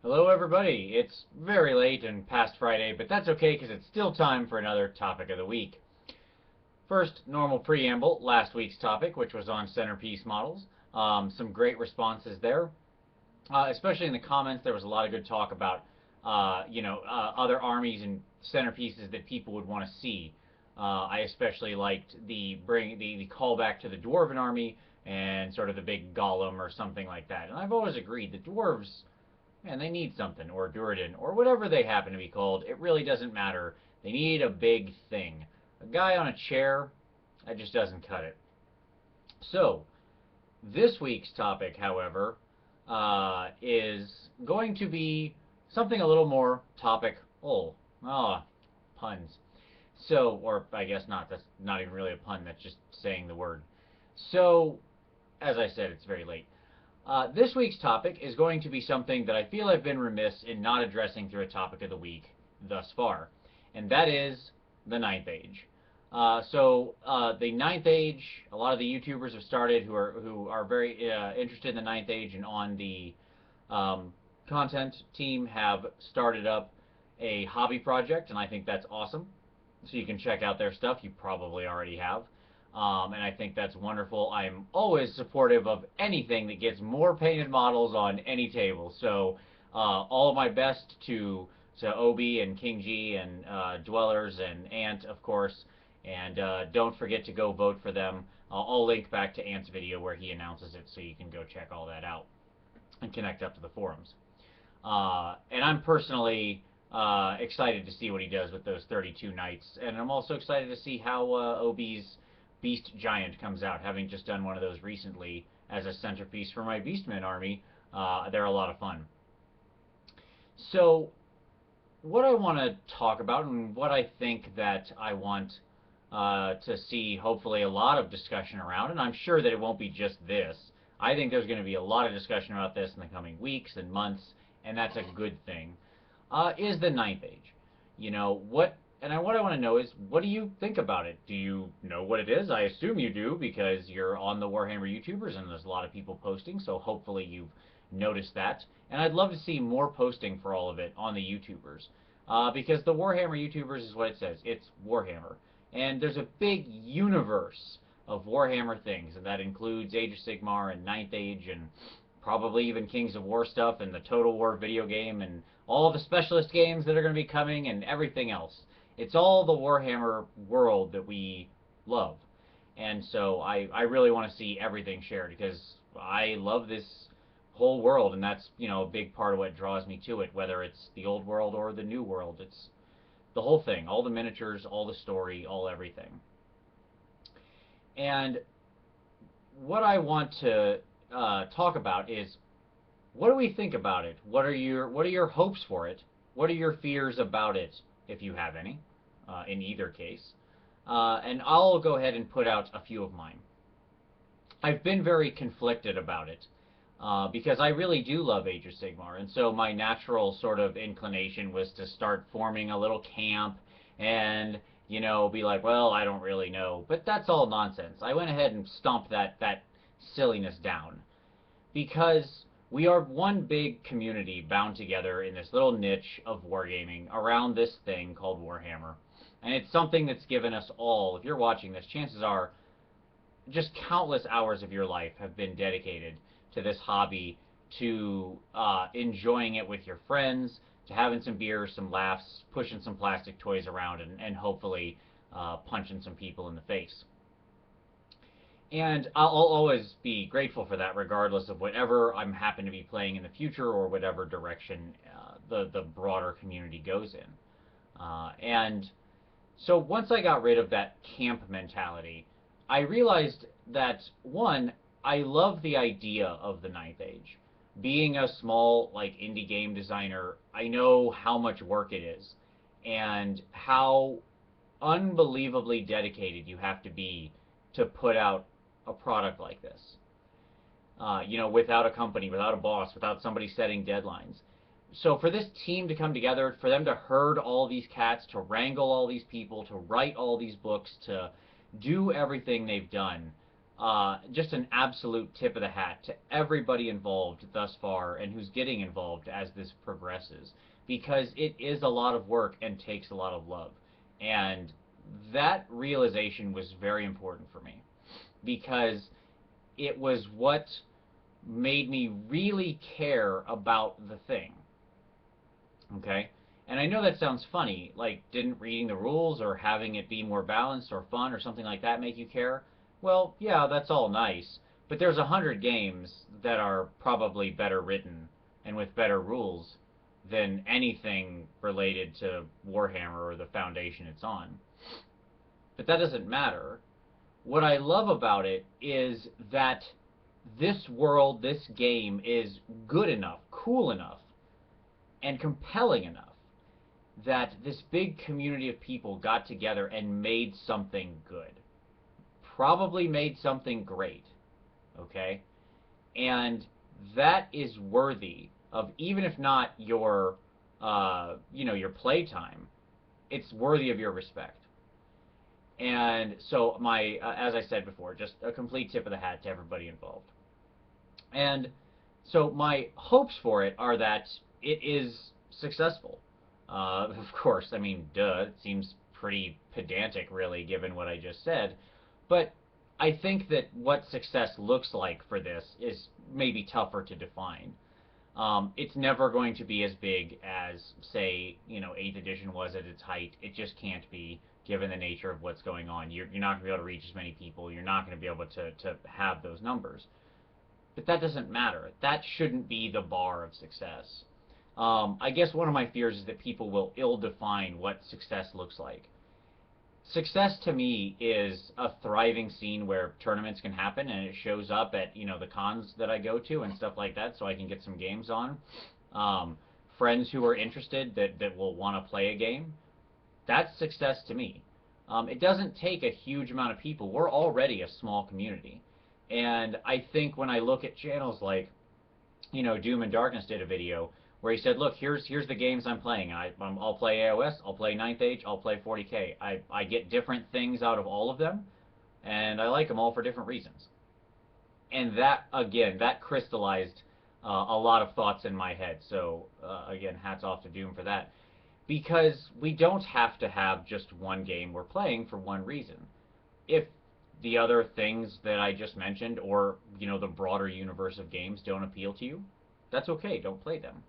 Hello, everybody. It's very late and past Friday, but that's okay because it's still time for another topic of the week. First, normal preamble, last week's topic, which was on centerpiece models. Some great responses there, especially in the comments. There was a lot of good talk about, other armies and centerpieces that people would want to see. I especially liked the callback to the dwarven army and sort of the big golem or something like that. And I've always agreed the dwarves, and they need something, or Durden, or whatever they happen to be called. It really doesn't matter. They need a big thing. A guy on a chair, that just doesn't cut it. So, this week's topic, however, is going to be something a little more topical. Ah, puns. So, or I guess not. That's not even really a pun. That's just saying the word. So, as I said, it's very late. This week's topic is going to be something that I feel I've been remiss in not addressing through a topic of the week thus far, and that is the Ninth Age. The Ninth Age, a lot of the YouTubers have started who are very interested in the Ninth Age and on the content team have started up a hobby project, and I think that's awesome. So you can check out their stuff. You probably already have. And I think that's wonderful. I'm always supportive of anything that gets more painted models on any table. So all of my best to Obi and King G and Dwellers and Ant, of course. And don't forget to go vote for them. I'll link back to Ant's video where he announces it so you can go check all that out and connect up to the forums. And I'm personally excited to see what he does with those 32 knights. And I'm also excited to see how Obi's Beast Giant comes out, having just done one of those recently as a centerpiece for my Beastmen army. They're a lot of fun. So, what I want to talk about and what I think that I want to see hopefully a lot of discussion around, and I'm sure that it won't be just this. I think there's going to be a lot of discussion about this in the coming weeks and months, and that's a good thing, is the Ninth Age. You know, what what I want to know is, what do you think about it? Do you know what it is? I assume you do because you're on the Warhammer YouTubers and there's a lot of people posting, so hopefully you've noticed that. And I'd love to see more posting for all of it on the YouTubers. Because the Warhammer YouTubers is what it says. It's Warhammer. And there's a big universe of Warhammer things, and that includes Age of Sigmar and Ninth Age and probably even Kings of War stuff and the Total War video game and all the specialist games that are going to be coming and everything else. It's all the Warhammer world that we love. And so I really want to see everything shared because I love this whole world, and that's, a big part of what draws me to it, whether it's the old world or the new world. It's the whole thing, all the miniatures, all the story, all everything. And what I want to talk about is, what do we think about it? What are your hopes for it? What are your fears about it, if you have any, in either case? And I'll go ahead and put out a few of mine. I've been very conflicted about it because I really do love Age of Sigmar, and so my natural sort of inclination was to start forming a little camp and be like, well, I don't really know, but that's all nonsense. I went ahead and stomped that silliness down because we are one big community bound together in this little niche of wargaming around this thing called Warhammer. And it's something that's given us all, if you're watching this, chances are just countless hours of your life have been dedicated to this hobby, to enjoying it with your friends, to having some beers, some laughs, pushing some plastic toys around, and hopefully punching some people in the face. And I'll always be grateful for that, regardless of whatever I'm happen to be playing in the future or whatever direction the broader community goes in. And so once I got rid of that camp mentality, I realized that, one, I love the idea of the Ninth Age. Being a small, indie game designer, I know how much work it is and how unbelievably dedicated you have to be to put out a product like this. Without a company, without a boss, without somebody setting deadlines. So for this team to come together, for them to herd all these cats, to wrangle all these people, to write all these books, to do everything they've done, just an absolute tip of the hat to everybody involved thus far and who's getting involved as this progresses, because it is a lot of work and takes a lot of love. And that realization was very important for me because it was what made me really care about the thing. Okay? And I know that sounds funny, like didn't reading the rules or having it be more balanced or fun or something like that make you care? Well, yeah, that's all nice, but there's 100 games that are probably better written and with better rules than anything related to Warhammer or the foundation it's on. But that doesn't matter. What I love about it is that this world, this game is good enough, cool enough, and compelling enough that this big community of people got together and made something good. Probably made something great. Okay? And that is worthy of, even if not your, your playtime, it's worthy of your respect. And so as I said before, just a complete tip of the hat to everybody involved. And so my hopes for it are that it is successful. Of course, I mean, duh, it seems pretty pedantic, really, given what I just said. But I think that what success looks like for this is maybe tougher to define. It's never going to be as big as, say, 8th edition was at its height. It just can't be, given the nature of what's going on. You're not going to be able to reach as many people. You're not going to be able to have those numbers. But that doesn't matter. That shouldn't be the bar of success. I guess one of my fears is that people will ill-define what success looks like. Success to me is a thriving scene where tournaments can happen and it shows up at, the cons that I go to and stuff like that, so I can get some games on. Friends who are interested that will want to play a game. That's success to me. It doesn't take a huge amount of people. We're already a small community. And I think when I look at channels like, Doom and Darkness did a video where he said, look, here's the games I'm playing. I'll play AOS, I'll play 9th Age, I'll play 40K. I get different things out of all of them, and I like them all for different reasons. And that, again, that crystallized a lot of thoughts in my head. So, again, hats off to Doom for that. Because we don't have to have just one game we're playing for one reason. If the other things that I just mentioned, or, the broader universe of games don't appeal to you, that's okay, don't play them.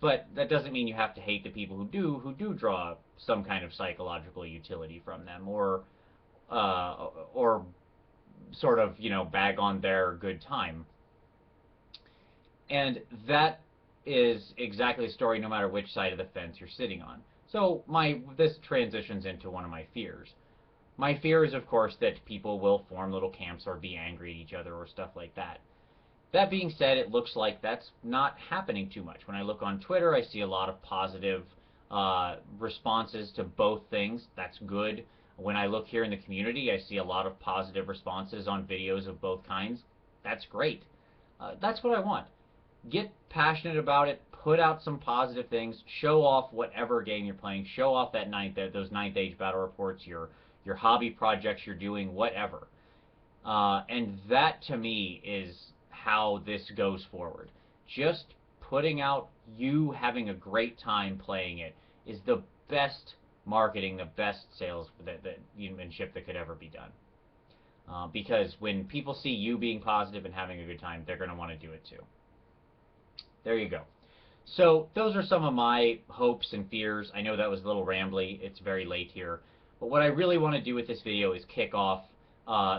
But that doesn't mean you have to hate the people who do draw some kind of psychological utility from them, or sort of, bag on their good time. And that is exactly the story no matter which side of the fence you're sitting on. So this transitions into one of my fears. My fear is, of course, that people will form little camps or be angry at each other or stuff like that. That being said, it looks like that's not happening too much. When I look on Twitter, I see a lot of positive responses to both things. That's good. When I look here in the community, I see a lot of positive responses on videos of both kinds. That's great. That's what I want. Get passionate about it. Put out some positive things. Show off whatever game you're playing. Show off that those 9th Age battle reports, your hobby projects you're doing, whatever. And that, to me, is how this goes forward. Just putting out you having a great time playing it is the best marketing, the best sales salesmanship that could ever be done. Because when people see you being positive and having a good time, they're going to want to do it too. There you go. So those are some of my hopes and fears. I know that was a little rambly. It's very late here. But what I really want to do with this video is kick off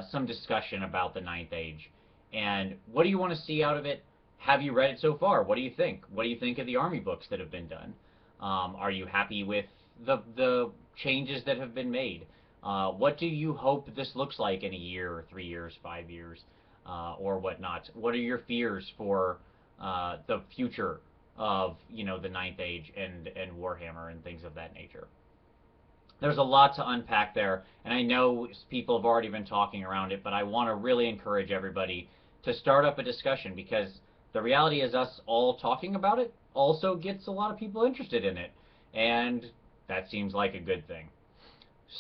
some discussion about the 9th Age. And what do you want to see out of it? Have you read it so far? What do you think? What do you think of the army books that have been done? Are you happy with the changes that have been made? What do you hope this looks like in a year, or 3 years, 5 years, or whatnot? What are your fears for the future of the 9th Age and Warhammer and things of that nature? There's a lot to unpack there, and I know people have already been talking around it, but I want to really encourage everybody to start up a discussion, because the reality is us all talking about it also gets a lot of people interested in it, and that seems like a good thing.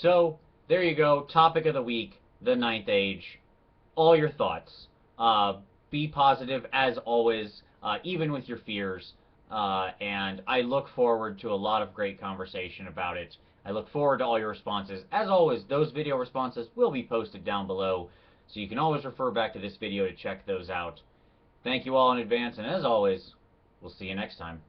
So, there you go, topic of the week, the 9th Age. all your thoughts. Be positive as always, even with your fears. And I look forward to a lot of great conversation about it. I look forward to all your responses. As always, those video responses will be posted down below, so you can always refer back to this video to check those out. Thank you all in advance, and as always, we'll see you next time.